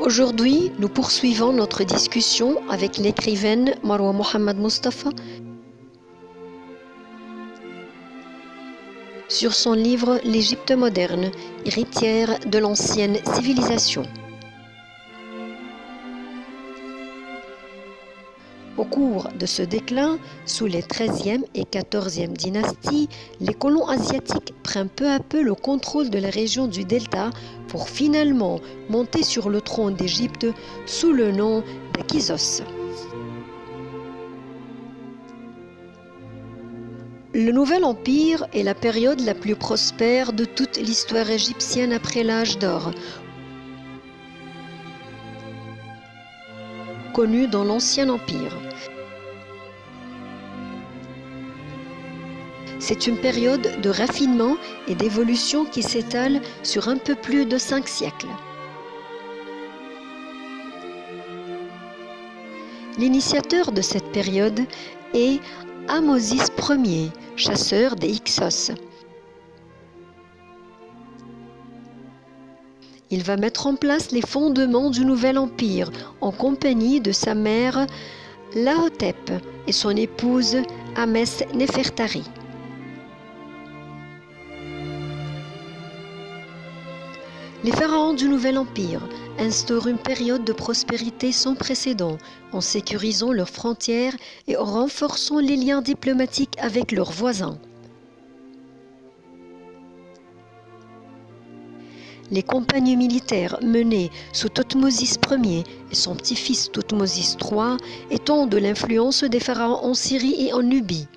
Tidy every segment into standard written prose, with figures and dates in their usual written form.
Aujourd'hui, nous poursuivons notre discussion avec l'écrivaine Marwa Mohamed Mustafa sur son livre L'Égypte moderne, héritière de l'ancienne civilisation. Au cours de ce déclin, sous les 13e et 14e dynasties, les colons asiatiques prennent peu à peu le contrôle de la région du Delta pour finalement monter sur le trône d'Égypte sous le nom d'Akhyssos. Le Nouvel Empire est la période la plus prospère de toute l'histoire égyptienne après l'âge d'or, connu dans l'Ancien Empire. C'est une période de raffinement et d'évolution qui s'étale sur un peu plus de 5 siècles. L'initiateur de cette période est Ahmosis Ier, chasseur des Hyksos. Il va mettre en place les fondements du Nouvel Empire en compagnie de sa mère Lahotep et son épouse Ahmès Néfertari. Les pharaons du Nouvel Empire instaurent une période de prospérité sans précédent en sécurisant leurs frontières et en renforçant les liens diplomatiques avec leurs voisins. Les campagnes militaires menées sous Thothmosis Ier et son petit-fils Thothmosis III étendent l'influence des pharaons en Syrie et en Nubie.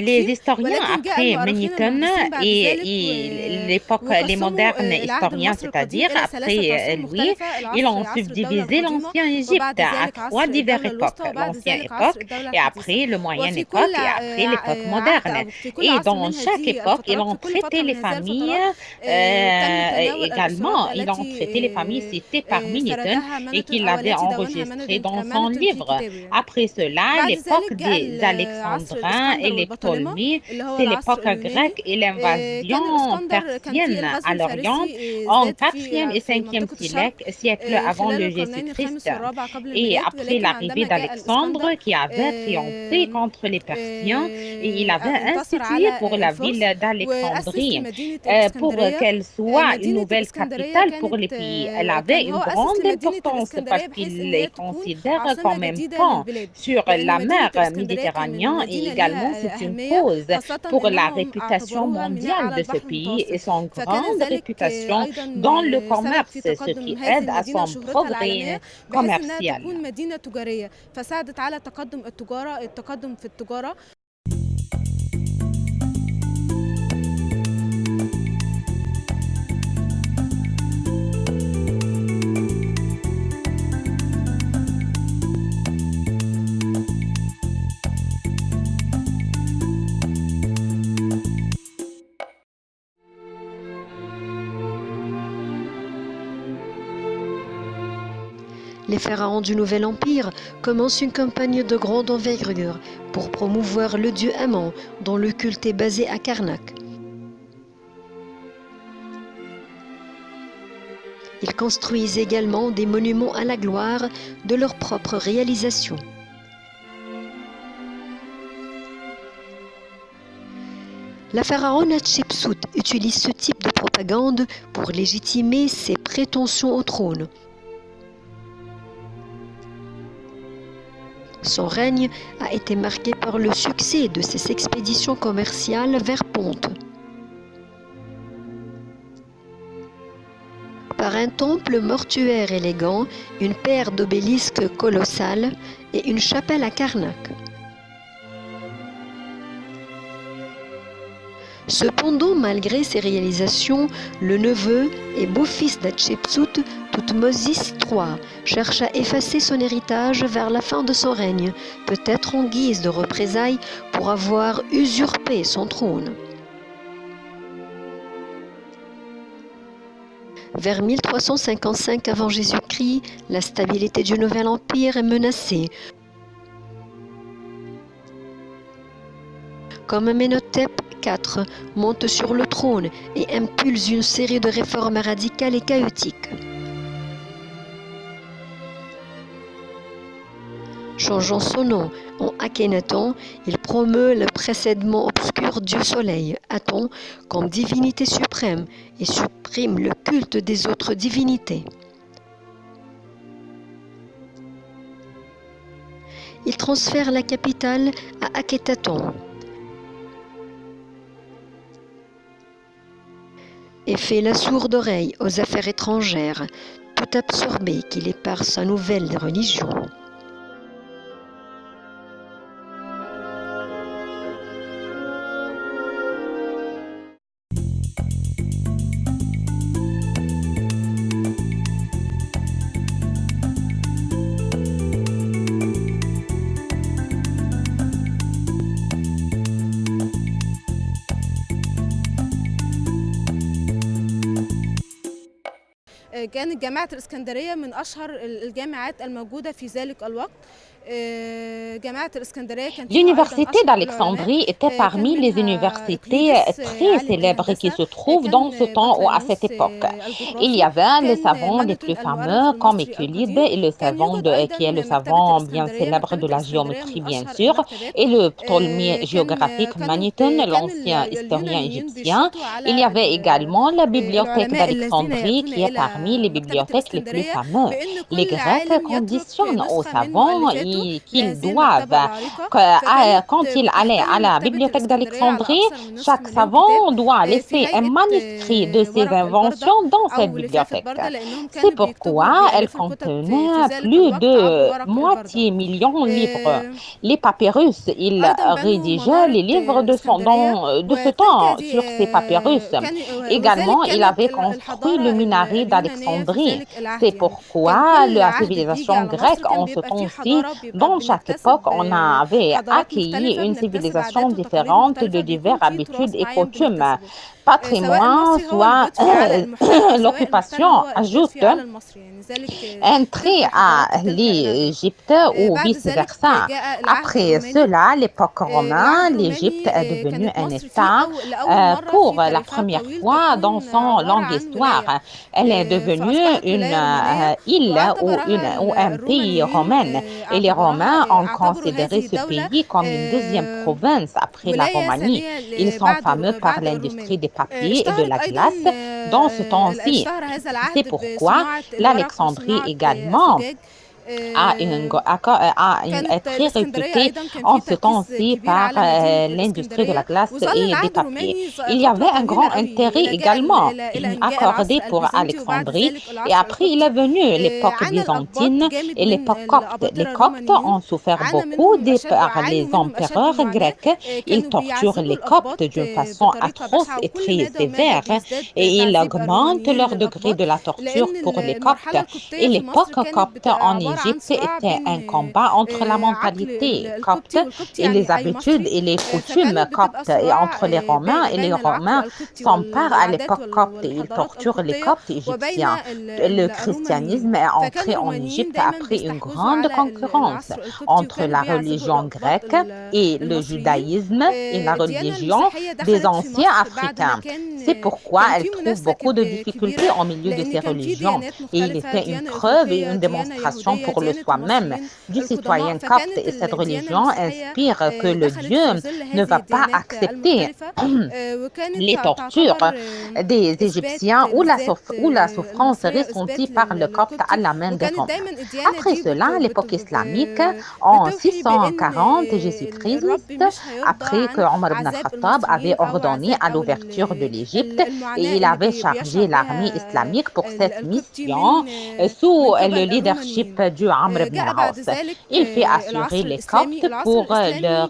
Les historiens après Manetho et l'époque, les modernes historiens, c'est-à-dire après lui, ils ont subdivisé l'ancien Égypte à 3 diverses époques. L'ancienne époque et après le moyenne époque et après l'époque moderne. Et dans chaque époque, ils ont traité les familles également. Ils ont traité les familles citées par Manetho et qu'il avait enregistré dans son livre. Après cela, l'époque des Alexandrins et les Ptolémées, c'est l'époque grecque et l'invasion persienne à l'Orient en 4e et 5e siècle avant le Jésus-Christ. Et après l'arrivée d'Alexandre qui avait triomphé contre les Persiens et il avait institué pour la ville d'Alexandrie pour qu'elle soit une nouvelle capitale pour les pays. Elle avait une grande importance parce qu'il les considère comme un pont sur la mer Méditerranée et également c'est une cause pour la réputation mondiale de ce pays et son grande réputation dans le commerce, ce qui aide à son progrès commercial. Les pharaons du Nouvel Empire commencent une campagne de grande envergure pour promouvoir le dieu Amon, dont le culte est basé à Karnak. Ils construisent également des monuments à la gloire de leur propre réalisation. La pharaon Hatshepsut utilise ce type de propagande pour légitimer ses prétentions au trône. Son règne a été marqué par le succès de ses expéditions commerciales vers Ponte. Par un temple mortuaire élégant, une paire d'obélisques colossales et une chapelle à Karnak. Cependant, malgré ses réalisations, le neveu et beau-fils d'Hatchepsout, Thoutmôsis III, cherche à effacer son héritage vers la fin de son règne, peut-être en guise de représailles pour avoir usurpé son trône. Vers 1355 avant Jésus-Christ, la stabilité du nouvel empire est menacée. Comme Amenhotep IV monte sur le trône et impulse une série de réformes radicales et chaotiques. Changeant son nom en Akhenaton, il promeut le précédemment obscur dieu soleil, Aton, comme divinité suprême et supprime le culte des autres divinités. Il transfère la capitale à Akhetaton et fait la sourde oreille aux affaires étrangères, tout absorbé qu'il est par sa nouvelle religion. كانت جامعة الإسكندرية من أشهر الجامعات الموجودة في ذلك الوقت. L'université d'Alexandrie était parmi les universités très célèbres qui se trouvent dans ce temps ou à cette époque. Il y avait les savants les plus fameux comme Euclide et le savant qui est le savant bien célèbre de la géométrie bien sûr, et le Ptolémée géographique Manetho, l'ancien historien égyptien. Il y avait également la bibliothèque d'Alexandrie qui est parmi les bibliothèques les plus fameuses. Les Grecs conditionnent aux savants qu'ils doivent, quand ils allaient à la bibliothèque d'Alexandrie, chaque savant doit laisser un manuscrit de ses inventions dans cette bibliothèque. C'est pourquoi elle contenait plus de moitié million de livres. Les papyrus, il rédigeait les livres de ce temps sur ces papyrus. Également, il avait construit le minaret d'Alexandrie. C'est pourquoi la civilisation grecque en ce temps-ci, dans chaque époque, on avait accueilli une civilisation différente de diverses habitudes et coutumes. Patrimoine, soit l'occupation, ajoute un trait à l'Égypte ou vice-versa. Après cela, l'époque romaine, l'Égypte est devenue un État pour la première fois dans son longue histoire. Elle est devenue une île ou un pays romain. Et les Romains ont considéré ce pays comme une deuxième province après la Roumanie. Ils sont fameux par l'industrie des papiers et de la glace dans ce temps-ci. C'est pourquoi l'Alexandrie également est très réputée en ce temps-ci par l'industrie de la glace et des papiers. Il y avait un grand intérêt également accordé pour Alexandrie et après il est venu l'époque byzantine et l'époque copte. Les Coptes ont souffert beaucoup par les empereurs grecs. Ils torturent les Coptes d'une façon atroce et très sévère et ils augmentent leur degré de la torture pour les Coptes. Et l'époque copte en Égypte était un combat entre la mentalité copte et les habitudes et les coutumes coptes et entre les Romains et les Romains s'emparent à l'époque copte et ils torturent les Coptes égyptiens. Le christianisme est entré en Égypte après une grande concurrence entre la religion grecque et le judaïsme et la religion des anciens Africains. C'est pourquoi elle trouve beaucoup de difficultés au milieu de ces religions et il était une preuve et une démonstration pour le soi-même du citoyen copte et cette religion inspire que le Dieu ne va pas accepter les tortures des Égyptiens ou la souffrance ressentie par le copte à la main des Romains. Après cela, l'époque islamique, en 640 Jésus-Christ, après que Omar ibn al-Khattab avait ordonné à l'ouverture de l'Égypte et il avait chargé l'armée islamique pour cette mission sous le leadership du Amr ibn al-As. Il fait assurer les Coptes pour leurs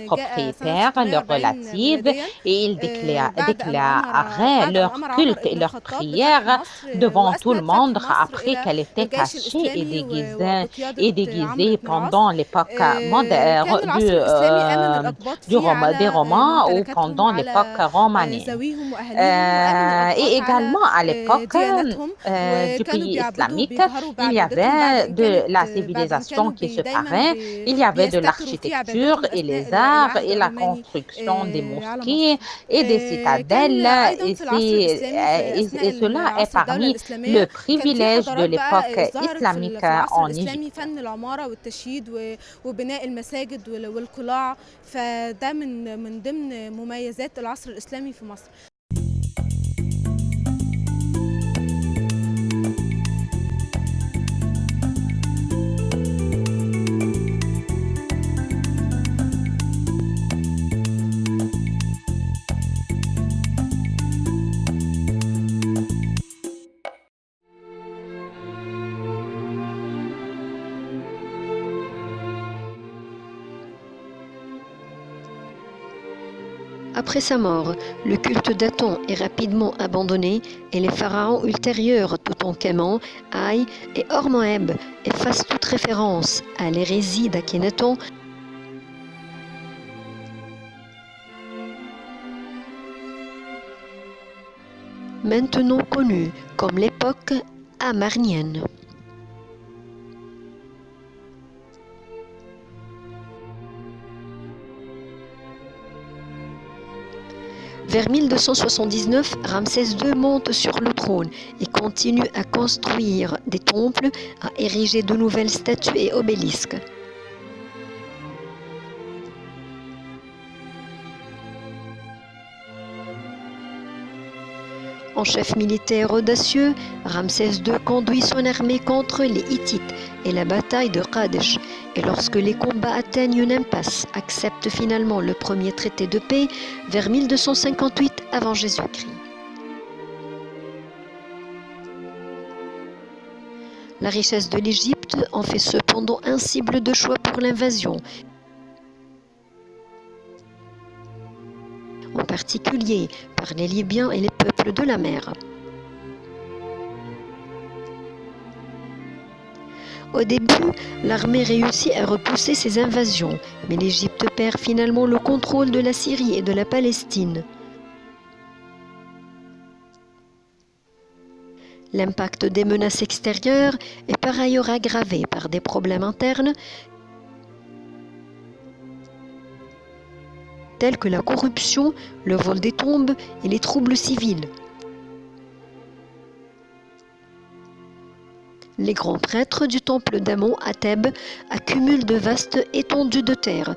propriétaires, leurs relatives, et il déclarait leur culte et leurs prières devant tout le monde après qu'elle était cachée et déguisée pendant l'époque des Romains ou pendant l'époque romaine. Et également à l'époque du pays islamique, il y avait de la civilisation qui se parait, il y avait de l'architecture et les arts et la construction des mosquées et des citadelles, et cela est parmi le privilège de l'époque islamique en Égypte. فده من ضمن مميزات العصر الإسلامي في مصر. Après sa mort, le culte d'Aton est rapidement abandonné et les pharaons ultérieurs, Toutankhamon, Haï et Hormoeb, effacent toute référence à l'hérésie d'Akhenaton, maintenant connue comme l'époque amarnienne. Vers 1279, Ramsès II monte sur le trône et continue à construire des temples, à ériger de nouvelles statues et obélisques. En chef militaire audacieux, Ramsès II conduit son armée contre les Hittites et la bataille de Qadesh. Et lorsque les combats atteignent une impasse, accepte finalement le premier traité de paix vers 1258 avant Jésus-Christ. La richesse de l'Égypte en fait cependant un cible de choix pour l'invasion, en particulier par les Libyens et les peuples de la mer. Au début, l'armée réussit à repousser ces invasions, mais l'Égypte perd finalement le contrôle de la Syrie et de la Palestine. L'impact des menaces extérieures est par ailleurs aggravé par des problèmes internes tels que la corruption, le vol des tombes et les troubles civils. Les grands prêtres du temple d'Amon à Thèbes accumulent de vastes étendues de terre.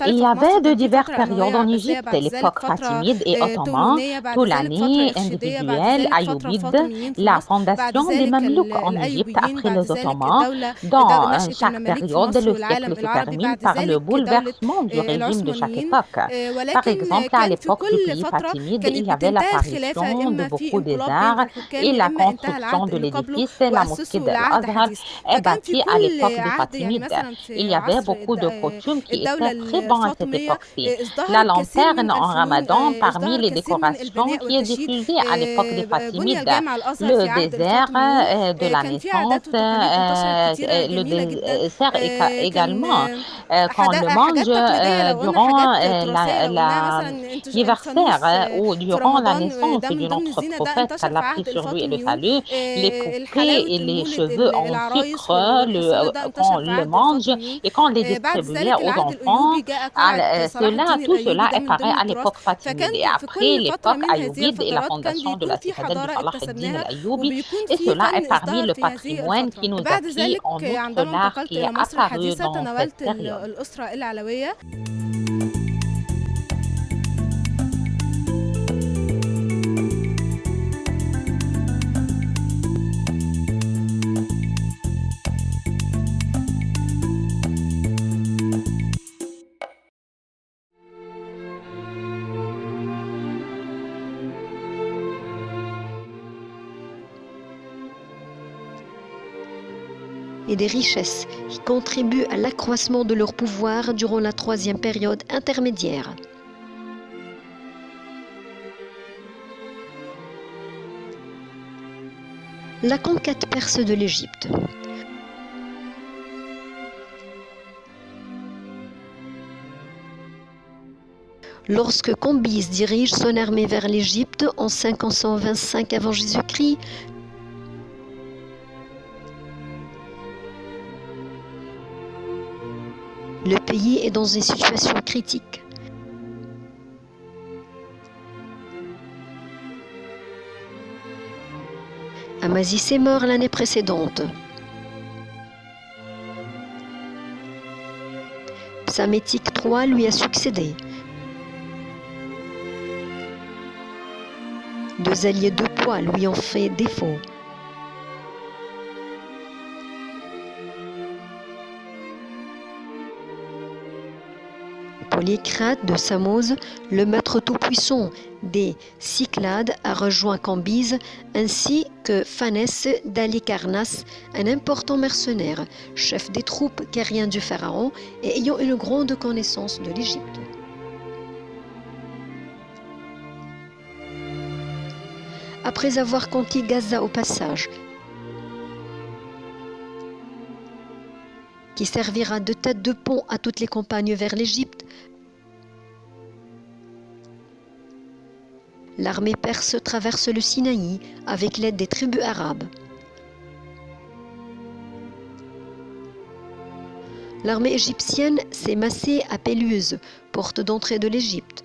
Il y avait de diverses périodes en Égypte, l'époque fatimide et ottomane, Toulani, individuelle, ayoubide, la fondation des Mamelouks en Égypte après les Ottomans. Dans chaque période, le siècle se termine par le bouleversement du régime de chaque époque. Par exemple, à l'époque du pays fatimide, il y avait l'apparition de beaucoup des arts et la construction de l'édifice. La mosquée de Al-Azhar est bâtie à l'époque des Fatimides. Il y avait beaucoup de coutumes qui étaient très bonnes à cette époque-ci. La lanterne en Ramadan, parmi les décorations qui est diffusée à l'époque des Fatimides. Le désert de la naissance, le dessert également, qu'on le mange durant l'anniversaire ou durant la naissance de notre prophète, qu'Allah prie sur lui et le salut, les poupées et les cheveux en sucre, qu'on le mange et qu'on les détruit distribués aux enfants. Tout cela est pareil à l'époque fatimide et après l'époque ayoubide et la fondation de la citadelle de Salah ad-Din al-Ayyoubi. Et cela est parmi le patrimoine qui nous acquis en outre l'art qui est apparu dans cette période. Et des richesses qui contribuent à l'accroissement de leur pouvoir durant la troisième période intermédiaire. La conquête perse de l'Égypte. Lorsque Cambyse dirige son armée vers l'Égypte en 525 avant Jésus-Christ, le pays est dans une situation critique. Amasis est mort l'année précédente. Psamétique III lui a succédé. Deux alliés de poids lui ont fait défaut. Polycrate de Samos, le maître tout-puissant des Cyclades, a rejoint Cambyse, ainsi que Phanès d'Halicarnasse, un important mercenaire, chef des troupes guerrières du pharaon et ayant une grande connaissance de l'Égypte. Après avoir conquis Gaza au passage, qui servira de tête de pont à toutes les campagnes vers l'Égypte, l'armée perse traverse le Sinaï avec l'aide des tribus arabes. L'armée égyptienne s'est massée à Péluse, porte d'entrée de l'Égypte.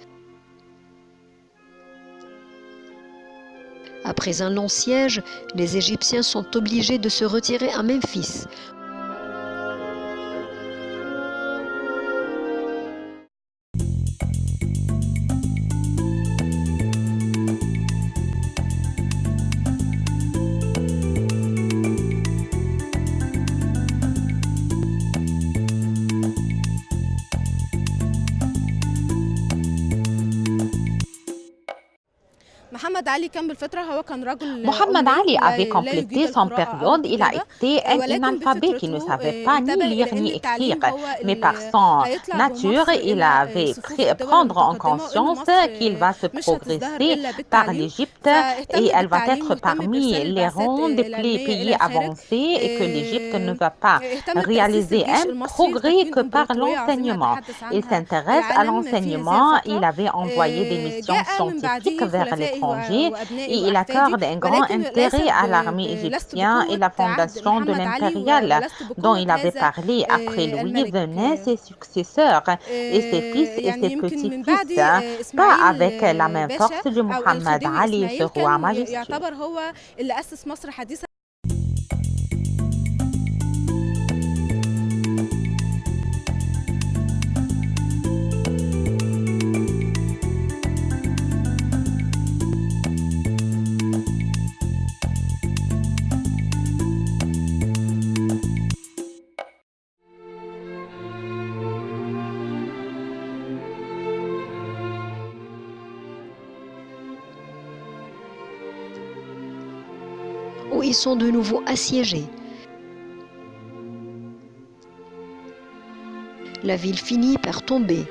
Après un long siège, les Égyptiens sont obligés de se retirer à Memphis. Mohammed Ali avait complété son période. Il a été un analphabète qui ne savait pas ni lire ni écrire, mais par son nature, il avait prendre en conscience qu'il va se progresser par l'Égypte et elle va être parmi les rangs des pays avancés et que l'Égypte ne va pas réaliser un progrès que par l'enseignement. Il s'intéresse à l'enseignement. Il avait envoyé des missions scientifiques vers l'étranger et il accorde un grand intérêt à l'armée égyptienne et la fondation de l'impérial dont il avait parlé. Après lui venaient ses successeurs et ses fils et ses petits-fils, pas avec la même force de Mohammed Ali, ce roi majestueux. Où ils sont de nouveau assiégés. La ville finit par tomber.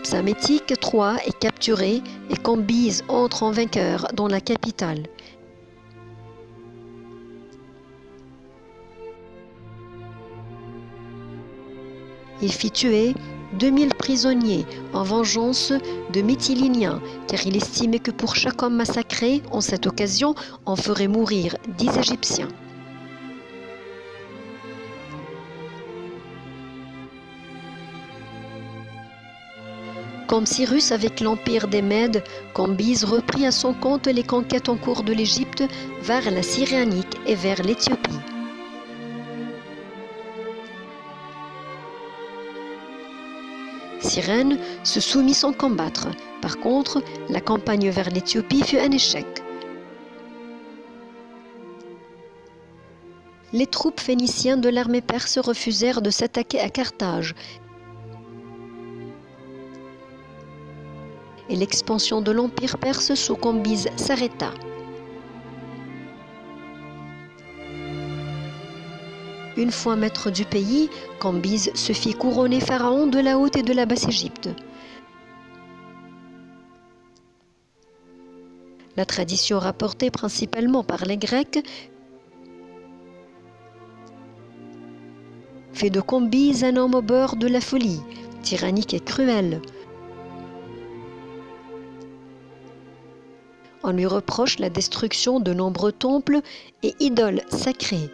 Psamétique III est capturé et Cambyse entre en vainqueur dans la capitale. Il fit tuer 2000 prisonniers en vengeance de Mytiléniens, car il estimait que pour chaque homme massacré, en cette occasion, on ferait mourir 10 Égyptiens. Comme Cyrus avec l'empire des Mèdes, Cambyse reprit à son compte les conquêtes en cours de l'Égypte vers la Cyrénique et vers l'Éthiopie. Cyrène se soumit sans combattre. Par contre, la campagne vers l'Éthiopie fut un échec. Les troupes phéniciennes de l'armée perse refusèrent de s'attaquer à Carthage. Et l'expansion de l'empire perse sous Cambyse s'arrêta. Une fois maître du pays, Cambyse se fit couronner pharaon de la Haute et de la Basse-Égypte. La tradition rapportée principalement par les Grecs fait de Cambyse un homme au bord de la folie, tyrannique et cruel. On lui reproche la destruction de nombreux temples et idoles sacrées.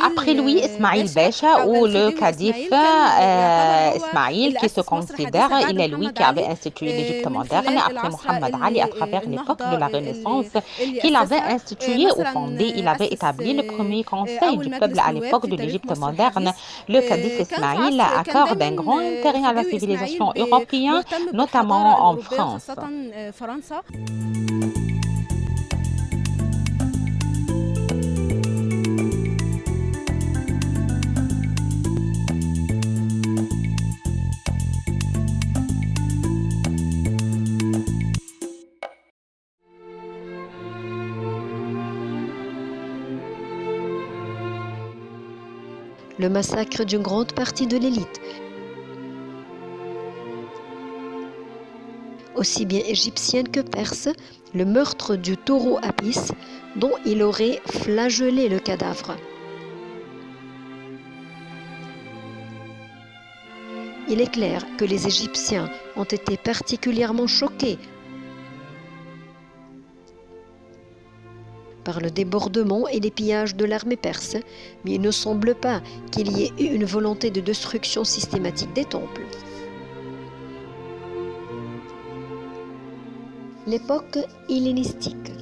Après lui, Ismaïl Bécha ou le calife Ismaïl qui se considère, il est lui qui avait institué l'Égypte moderne après Mohammed Ali à travers l'époque de la Renaissance qu'il avait institué ou fondé. Il avait établi le premier conseil du peuple à l'époque de l'Égypte moderne. Le calife Ismaïl accorde un grand intérêt à la civilisation européenne, notamment en France. Le massacre d'une grande partie de l'élite, aussi bien égyptienne que perse, le meurtre du taureau Apis, dont il aurait flagellé le cadavre. Il est clair que les Égyptiens ont été particulièrement choqués par le débordement et les pillages de l'armée perse, mais il ne semble pas qu'il y ait eu une volonté de destruction systématique des temples. L'époque hellénistique.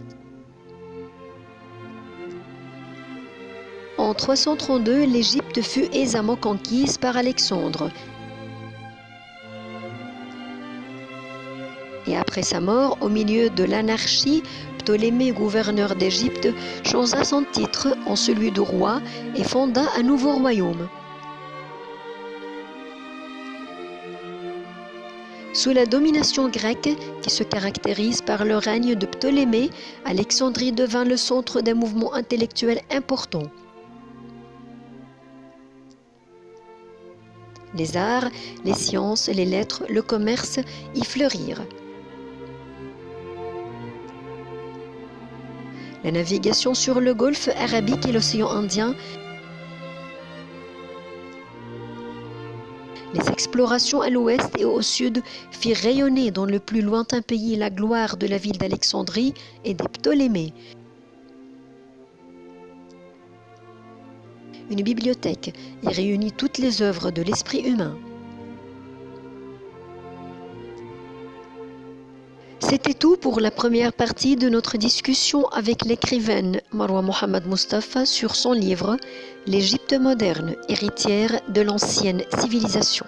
En 332, l'Égypte fut aisément conquise par Alexandre. Et après sa mort, au milieu de l'anarchie, Ptolémée, gouverneur d'Égypte, changea son titre en celui de roi et fonda un nouveau royaume. Sous la domination grecque, qui se caractérise par le règne de Ptolémée, Alexandrie devint le centre d'un mouvement intellectuel important. Les arts, les sciences, les lettres, le commerce y fleurirent. La navigation sur le golfe arabique et l'océan Indien, les explorations à l'ouest et au sud firent rayonner dans le plus lointain pays la gloire de la ville d'Alexandrie et des Ptolémées. Une bibliothèque y réunit toutes les œuvres de l'esprit humain. C'était tout pour la première partie de notre discussion avec l'écrivaine Marwa Mohamed Mustafa sur son livre « L'Égypte moderne, héritière de l'ancienne civilisation ».